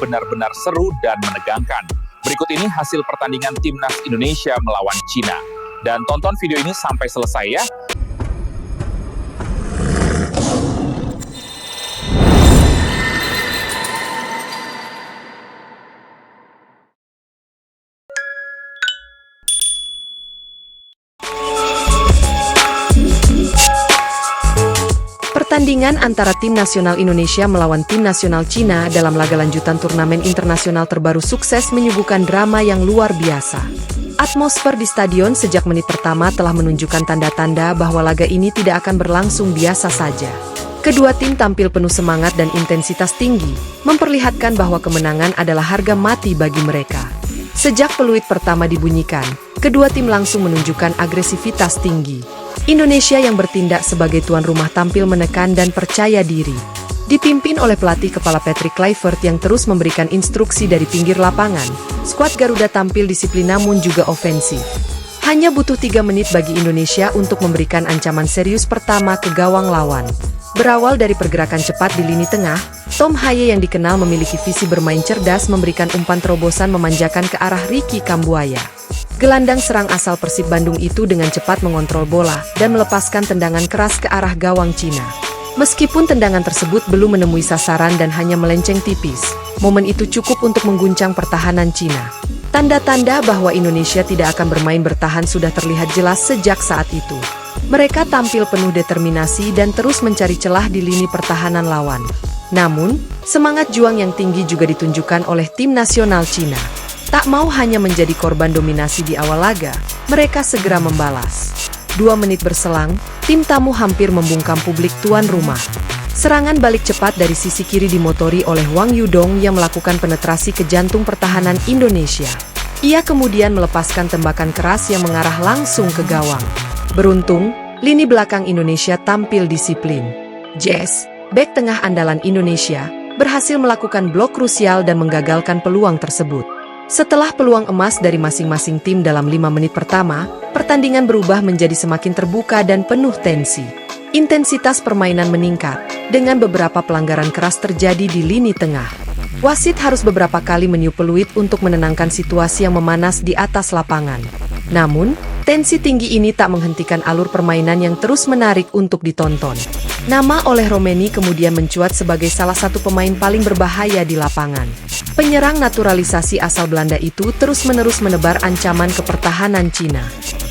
benar-benar seru dan menegangkan. Berikut ini hasil pertandingan Timnas Indonesia melawan Cina. Dan tonton video ini sampai selesai ya. Pertandingan antara Tim Nasional Indonesia melawan Tim Nasional Cina dalam laga lanjutan turnamen internasional terbaru sukses menyuguhkan drama yang luar biasa. Atmosfer di stadion sejak menit pertama telah menunjukkan tanda-tanda bahwa laga ini tidak akan berlangsung biasa saja. Kedua tim tampil penuh semangat dan intensitas tinggi, memperlihatkan bahwa kemenangan adalah harga mati bagi mereka. Sejak peluit pertama dibunyikan, kedua tim langsung menunjukkan agresivitas tinggi. Indonesia yang bertindak sebagai tuan rumah tampil menekan dan percaya diri. Dipimpin oleh pelatih kepala Patrick Kluivert yang terus memberikan instruksi dari pinggir lapangan, skuad Garuda tampil disiplin namun juga ofensif. Hanya butuh 3 menit bagi Indonesia untuk memberikan ancaman serius pertama ke gawang lawan. Berawal dari pergerakan cepat di lini tengah, Tom Haye yang dikenal memiliki visi bermain cerdas memberikan umpan terobosan memanjakan ke arah Ricky Kambuaya. Gelandang serang asal Persib Bandung itu dengan cepat mengontrol bola dan melepaskan tendangan keras ke arah gawang Cina. Meskipun tendangan tersebut belum menemui sasaran dan hanya melenceng tipis, momen itu cukup untuk mengguncang pertahanan Cina. Tanda-tanda bahwa Indonesia tidak akan bermain bertahan sudah terlihat jelas sejak saat itu. Mereka tampil penuh determinasi dan terus mencari celah di lini pertahanan lawan. Namun, semangat juang yang tinggi juga ditunjukkan oleh tim nasional Cina. Tak mau hanya menjadi korban dominasi di awal laga, mereka segera membalas. 2 menit berselang, tim tamu hampir membungkam publik tuan rumah. Serangan balik cepat dari sisi kiri dimotori oleh Wang Yudong yang melakukan penetrasi ke jantung pertahanan Indonesia. Ia kemudian melepaskan tembakan keras yang mengarah langsung ke gawang. Beruntung, lini belakang Indonesia tampil disiplin. Jess, bek tengah andalan Indonesia, berhasil melakukan blok krusial dan menggagalkan peluang tersebut. Setelah peluang emas dari masing-masing tim dalam 5 menit pertama, pertandingan berubah menjadi semakin terbuka dan penuh tensi. Intensitas permainan meningkat, dengan beberapa pelanggaran keras terjadi di lini tengah. Wasit harus beberapa kali meniup peluit untuk menenangkan situasi yang memanas di atas lapangan. Namun, tensi tinggi ini tak menghentikan alur permainan yang terus menarik untuk ditonton. Nama Oleh Romeni kemudian mencuat sebagai salah satu pemain paling berbahaya di lapangan. Penyerang naturalisasi asal Belanda itu terus-menerus menebar ancaman ke pertahanan Cina.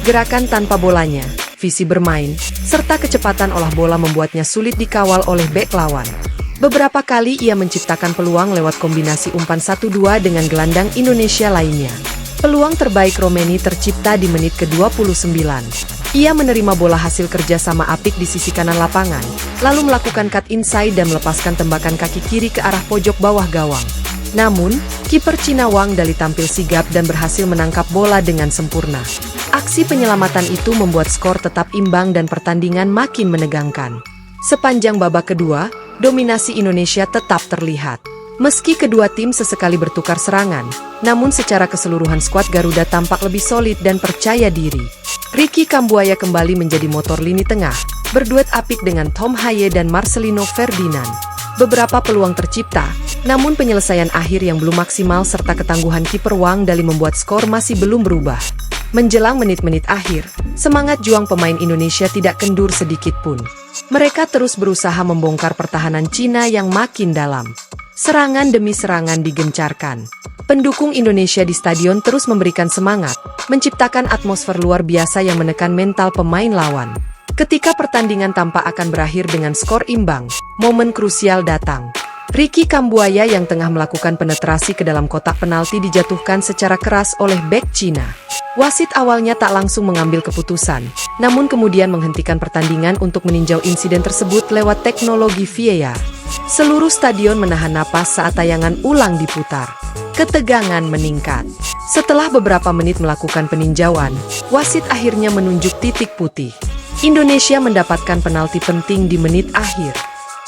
Gerakan tanpa bolanya, visi bermain, serta kecepatan olah bola membuatnya sulit dikawal oleh bek lawan. Beberapa kali ia menciptakan peluang lewat kombinasi umpan 1-2 dengan gelandang Indonesia lainnya. Peluang terbaik Romeni tercipta di menit ke-29. Ia menerima bola hasil kerjasama apik di sisi kanan lapangan, lalu melakukan cut inside dan melepaskan tembakan kaki kiri ke arah pojok bawah gawang. Namun, kiper Cina Wang Dali tampil sigap dan berhasil menangkap bola dengan sempurna. Aksi penyelamatan itu membuat skor tetap imbang dan pertandingan makin menegangkan. Sepanjang babak kedua, dominasi Indonesia tetap terlihat. Meski kedua tim sesekali bertukar serangan, namun secara keseluruhan skuad Garuda tampak lebih solid dan percaya diri. Ricky Kambuaya kembali menjadi motor lini tengah, berduet apik dengan Tom Haye dan Marcelino Ferdinand. Beberapa peluang tercipta, namun penyelesaian akhir yang belum maksimal serta ketangguhan kiper Wang Dali membuat skor masih belum berubah. Menjelang menit-menit akhir, semangat juang pemain Indonesia tidak kendur sedikit pun. Mereka terus berusaha membongkar pertahanan Cina yang makin dalam. Serangan demi serangan digencarkan. Pendukung Indonesia di stadion terus memberikan semangat, menciptakan atmosfer luar biasa yang menekan mental pemain lawan. Ketika pertandingan tampak akan berakhir dengan skor imbang, momen krusial datang. Ricky Kambuaya yang tengah melakukan penetrasi ke dalam kotak penalti dijatuhkan secara keras oleh bek Cina. Wasit awalnya tak langsung mengambil keputusan, namun kemudian menghentikan pertandingan untuk meninjau insiden tersebut lewat teknologi VAR. Seluruh stadion menahan napas saat tayangan ulang diputar. Ketegangan meningkat. Setelah beberapa menit melakukan peninjauan, wasit akhirnya menunjuk titik putih. Indonesia mendapatkan penalti penting di menit akhir.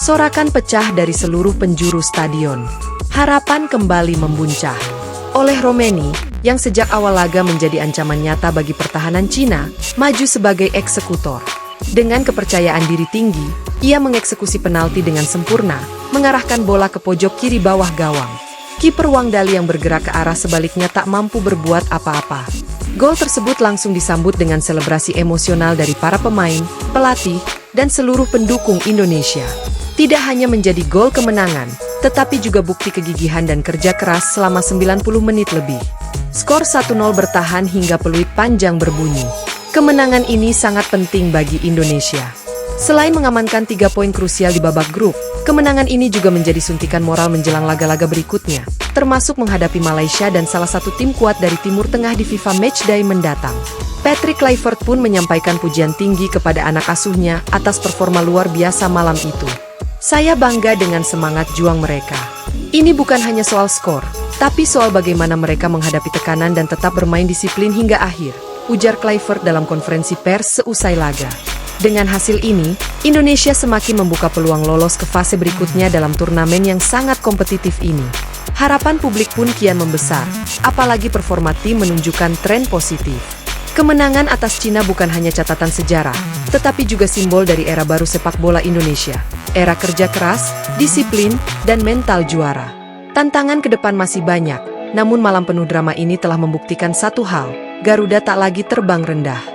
Sorakan pecah dari seluruh penjuru stadion. Harapan kembali membuncah. Oleh Romeni, yang sejak awal laga menjadi ancaman nyata bagi pertahanan Cina, maju sebagai eksekutor. Dengan kepercayaan diri tinggi, ia mengeksekusi penalti dengan sempurna, mengarahkan bola ke pojok kiri bawah gawang. Kiper Wang Dali yang bergerak ke arah sebaliknya tak mampu berbuat apa-apa. Gol tersebut langsung disambut dengan selebrasi emosional dari para pemain, pelatih, dan seluruh pendukung Indonesia. Tidak hanya menjadi gol kemenangan, tetapi juga bukti kegigihan dan kerja keras selama 90 menit lebih. Skor 1-0 bertahan hingga peluit panjang berbunyi. Kemenangan ini sangat penting bagi Indonesia. Selain mengamankan 3 poin krusial di babak grup, kemenangan ini juga menjadi suntikan moral menjelang laga-laga berikutnya, termasuk menghadapi Malaysia dan salah satu tim kuat dari Timur Tengah di FIFA Matchday mendatang. Patrick Kluivert pun menyampaikan pujian tinggi kepada anak asuhnya atas performa luar biasa malam itu. Saya bangga dengan semangat juang mereka. Ini bukan hanya soal skor, tapi soal bagaimana mereka menghadapi tekanan dan tetap bermain disiplin hingga akhir, ujar Kluivert dalam konferensi pers seusai laga. Dengan hasil ini, Indonesia semakin membuka peluang lolos ke fase berikutnya dalam turnamen yang sangat kompetitif ini. Harapan publik pun kian membesar, apalagi performa tim menunjukkan tren positif. Kemenangan atas Cina bukan hanya catatan sejarah, tetapi juga simbol dari era baru sepak bola Indonesia. Era kerja keras, disiplin, dan mental juara. Tantangan ke depan masih banyak, namun malam penuh drama ini telah membuktikan satu hal, Garuda tak lagi terbang rendah.